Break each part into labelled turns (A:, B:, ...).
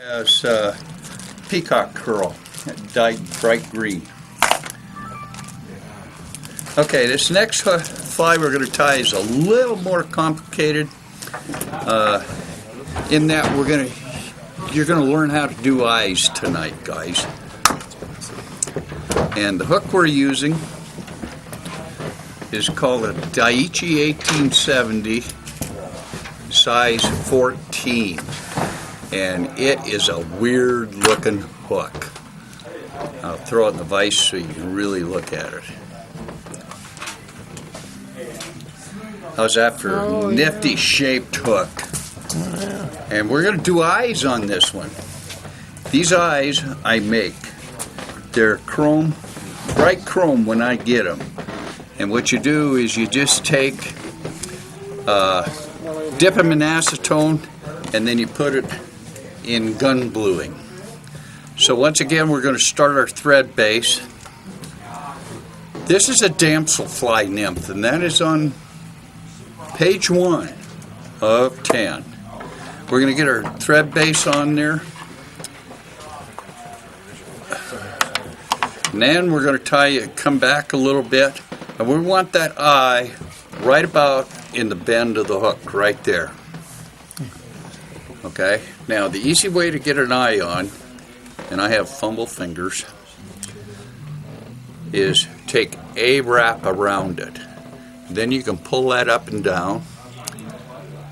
A: As peacock curl, dyed bright green. Okay, this next fly we're going to tie is a little more complicated. In that you're going to learn how to do eyes tonight, guys. And the hook we're using is called a Daiichi 1870, size 14. And it is a weird looking hook. I'll throw it in the vise so you can really look at it. How's that for a nifty shaped hook? And we're going to do eyes on this one. These eyes I make. They're chrome, bright chrome when I get them. And what you do is you just take, dip them in acetone, and then you put it in gun bluing. So once again, we're going to start our thread base. This is a damselfly nymph, and that is on page 1 of 10. We're going to get our thread base on there, and then we're going to tie it, come back a little bit, and we want that eye right about in the bend of the hook, right there. Okay, now the easy way to get an eye on, and I have fumble fingers, is take a wrap around it. Then you can pull that up and down,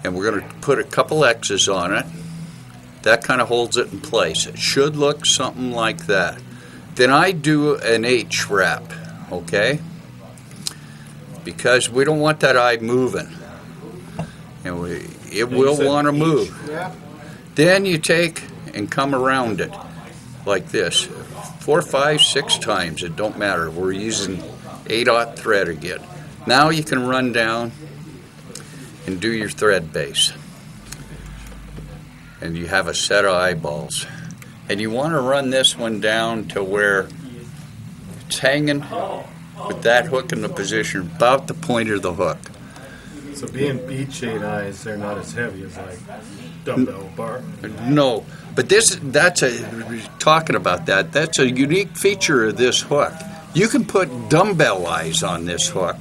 A: and we're going to put a couple X's on it. That kind of holds it in place. It should look something like that. Then I do an H wrap, okay? Because we don't want that eye moving. And it will want to move. Then you take and come around it like this 4, 5, 6 times. It don't matter. We're using 8/0 thread again. Now you can run down and do your thread base. And you have a set of eyeballs. And you want to run this one down to where it's hanging with that hook in the position about the point of the hook.
B: So being bead shade eyes, they're not as heavy as like dumbbell bar.
A: No, but that's talking about that. That's a unique feature of this hook. You can put dumbbell eyes on this hook,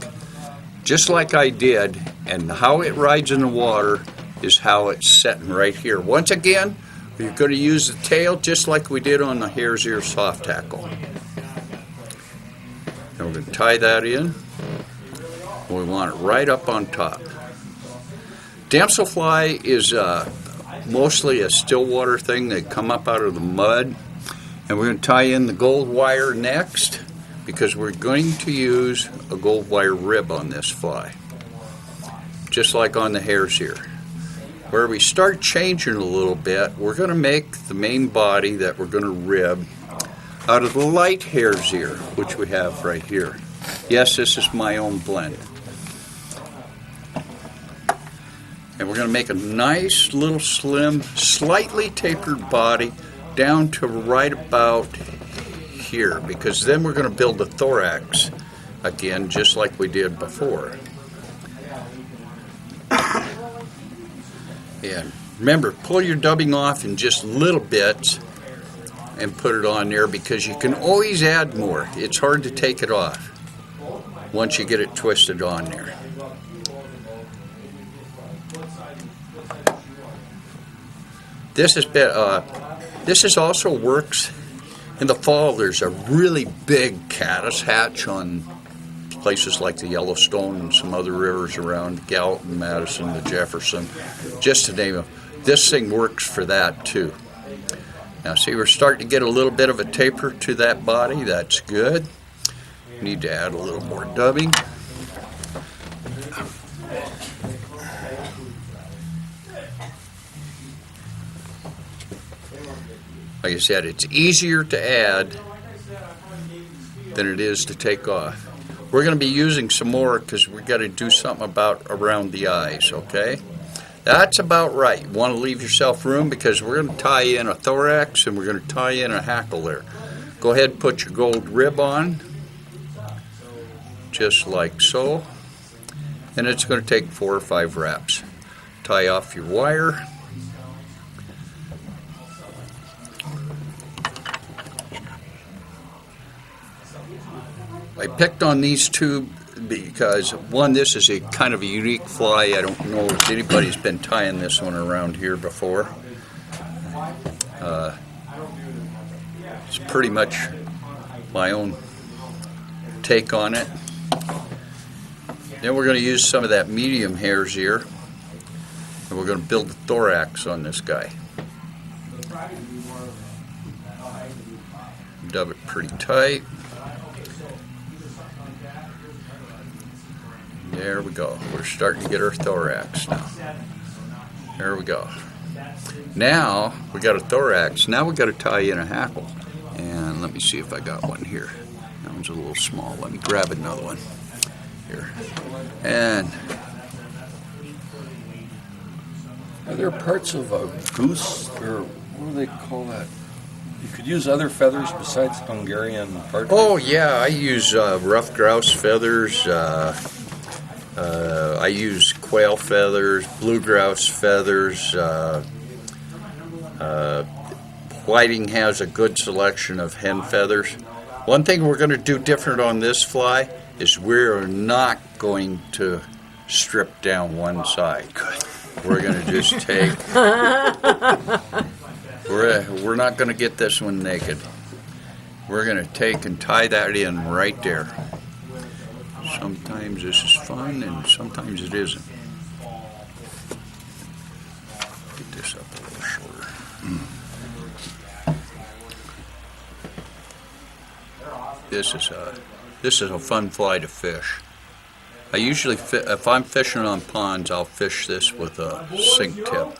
A: just like I did, and how it rides in the water is how it's setting right here. Once again, you're going to use the tail just like we did on the hare's ear soft tackle. And we're going to tie that in. We want it right up on top. Damselfly is mostly a still water thing. They come up out of the mud. And we're going to tie in the gold wire next, because we're going to use a gold wire rib on this fly, just like on the hare's ear. Where we start changing a little bit, we're going to make the main body that we're going to rib out of the light hare's ear, which we have right here. Yes, this is my own blend. And we're going to make a nice little slim, slightly tapered body down to right about here, because then we're going to build the thorax again, just like we did before. And remember, pull your dubbing off in just little bits and put it on there, because you can always add more. It's hard to take it off once you get it twisted on there. This is also works in the fall. There's a really big caddis hatch on places like the Yellowstone and some other rivers around, Gallatin, Madison, the Jefferson, just to name them. This thing works for that too. Now see, we're starting to get a little bit of a taper to that body. That's good. Need to add a little more dubbing. Like I said, it's easier to add than it is to take off. We're going to be using some more because we've got to do something about around the eyes, okay? That's about right. You want to leave yourself room, because we're going to tie in a thorax and we're going to tie in a hackle there. Go ahead and put your gold rib on, just like so. And it's going to take 4 or 5 wraps. Tie off your wire. I picked on these two because, one, this is a kind of a unique fly. I don't know if anybody's been tying this one around here before. It's pretty much my own take on it. Then we're going to use some of that medium hare's ear, and we're going to build the thorax on this guy. Dub it pretty tight. There we go. We're starting to get our thorax now. There we go. Now we got a thorax. Now we got to tie in a hackle. And let me see if I got one here. That one's a little small. Let me grab another one here. And
C: Are there parts of a goose, or what do they call that? You could use other feathers besides Hungarian partridge?
A: oh yeah, I use rough grouse feathers. I use quail feathers, blue grouse feathers. Whiting has a good selection of hen feathers. One thing we're going to do different on this fly is we're not going to strip down one side. We're going to just take. We're not going to get this one naked. We're going to take and tie that in right there. Sometimes this is fun and sometimes it isn't. Get this up a little shorter. This is a fun fly to fish. I usually, if I'm fishing on ponds, I'll fish this with a sink tip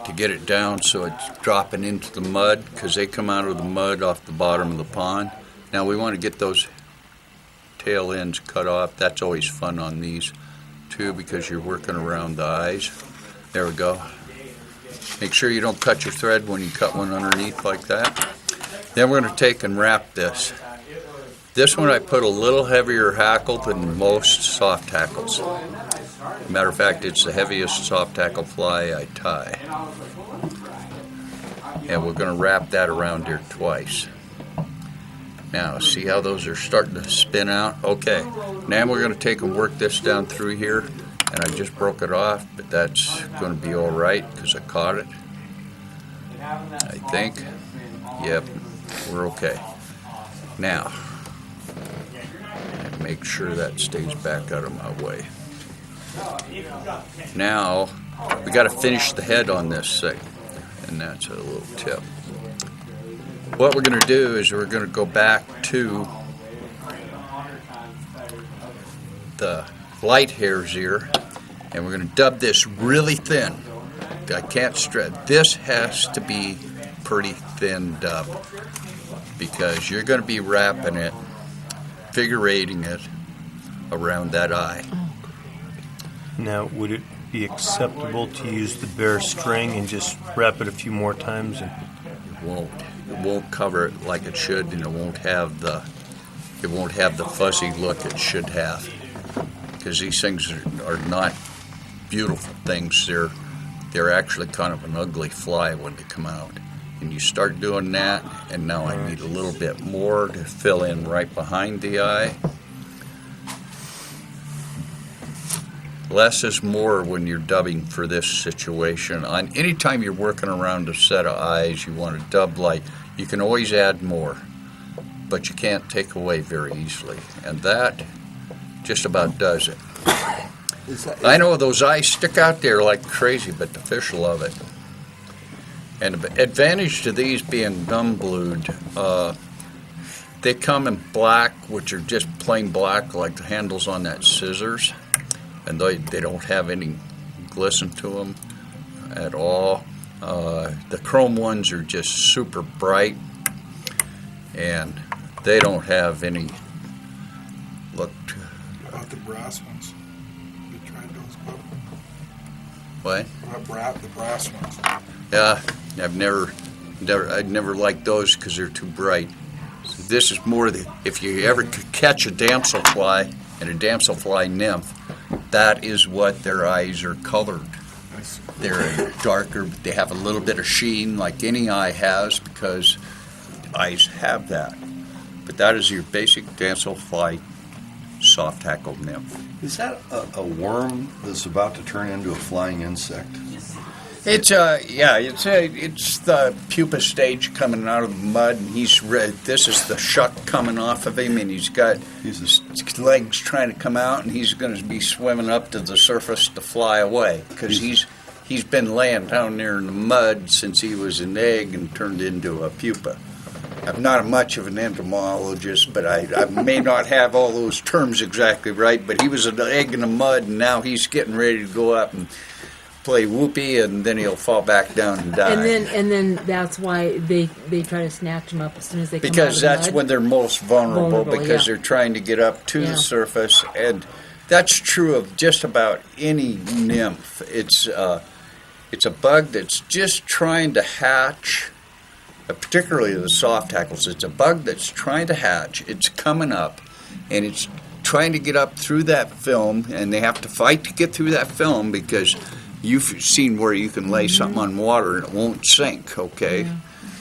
A: to get it down so it's dropping into the mud, because they come out of the mud off the bottom of the pond. Now we want to get those tail ends cut off. That's always fun on these too, because you're working around the eyes. There we go. Make sure you don't cut your thread when you cut one underneath like that. Then we're going to take and wrap this. This one I put a little heavier hackle than most soft hackles. Matter of fact, it's the heaviest soft hackle fly I tie. And we're going to wrap that around here twice. Now, see how those are starting to spin out? Okay, now we're going to take and work this down through here. And I just broke it off, but that's going to be all right because I caught it. I think. Yep, we're okay. Now, make sure that stays back out of my way. Now, we got to finish the head on this thing, and that's a little tip. What we're going to do is we're going to go back to the light hare's ear, and we're going to dub this really thin. I can't stretch. This has to be pretty thin dub, because you're going to be wrapping it, figure eighting it around that eye.
D: Now, would it be acceptable to use the bare string and just wrap it a few more times? And
A: It won't cover it like it should, and it won't have the fuzzy look it should have. Because these things are not beautiful things. They're actually kind of an ugly fly when they come out. And you start doing that, and now I need a little bit more to fill in right behind the eye. Less is more when you're dubbing for this situation. Anytime you're working around a set of eyes, you want to dub light. You can always add more, but you can't take away very easily. And that just about does it. I know those eyes stick out there like crazy, but the fish love it. And the advantage to these being gum blued, they come in black, which are just plain black, like the handles on that scissors. And they don't have any glisten to them at all. The chrome ones are just super bright, and they don't have any look to.
E: What about the brass ones? You tried those, Bob?
A: What?
E: What about the brass ones?
A: Yeah, I'd never liked those because they're too bright. So this is more if you ever could catch a damselfly and a damselfly nymph, that is what their eyes are colored. They're darker, but they have a little bit of sheen like any eye has, because eyes have that. But that is your basic damselfly soft hackle nymph.
C: Is that a worm that's about to turn into a flying insect?
A: It's it's the pupa stage coming out of the mud, and he's this is the shuck coming off of him, and he's got his legs trying to come out, and he's going to be swimming up to the surface to fly away because he's been laying down there in the mud since he was an egg and turned into a pupa. I'm not much of an entomologist, but I may not have all those terms exactly right, but he was an egg in the mud, and now he's getting ready to go up and play whoopee, and then he'll fall back down and die.
F: And then that's why they try to snatch them up as soon as they come out of
A: Because
F: the
A: that's
F: mud.
A: when they're most vulnerable because
F: yeah.
A: they're trying to get up to
F: Yeah.
A: the surface, and that's true of just about any nymph. It's a bug that's just trying to hatch. Particularly the soft hackles, it's a bug that's trying to hatch. It's coming up, and it's trying to get up through that film, and they have to fight to get through that film because you've seen where you can lay something on water and it won't sink, okay?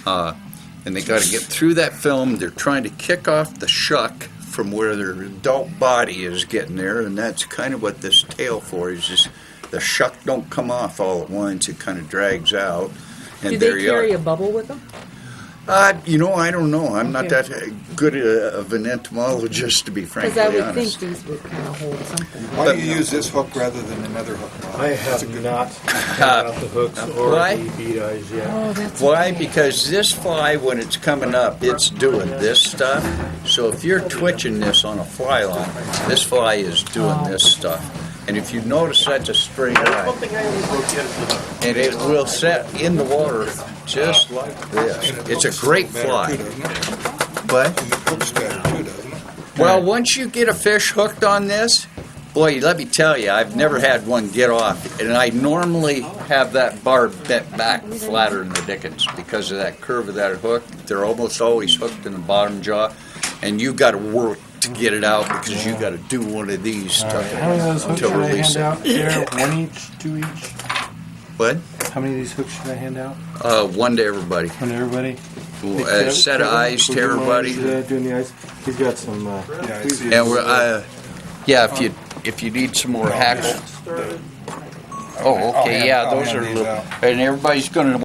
A: And they got to get through that film. They're trying to kick off the shuck from where their adult body is getting there, and that's kind of what this tail for is just the shuck don't come off all at once. It kind of drags out. And
F: Do
A: there
F: they
A: you
F: carry
A: are.
F: a bubble with them?
A: I don't know. I'm not
F: Okay.
A: that good of an entomologist, to be
F: Because
A: frankly
F: I would
A: honest.
F: think these would kind of hold something.
E: Why do you use this hook rather than another hook?
B: I have not got out the hooks or
A: why?
B: the bead eyes yet.
F: Oh, that's
A: Why?
F: okay.
A: Because this fly, when it's coming up, it's doing this stuff. So if you're twitching this on a fly line, this fly is doing this stuff. And if you notice, that's a straight eye. And it will set in the water just like this. It's a great fly. But
E: And the hook's better too, doesn't it?
A: well, once you get a fish hooked on this, boy, let me tell you, I've never had one get off. And I normally have that barb bent back flatter than the dickens because of that curve of that hook. They're almost always hooked in the bottom jaw, and you got to work to get it out because you got to do one of these
G: How many of those hooks
A: to
G: should I
A: release
G: hand
A: it.
G: out here? One each, two each?
A: What?
G: How many of these hooks should I hand out?
A: One to everybody.
G: One to everybody?
A: A set of eyes to everybody.
B: Doing the eyes. He's got some.
E: Yeah, I see.
A: And we're, yeah, if you need some more hackle. Oh, okay, yeah, those are,
E: hand these out.
A: and everybody's going to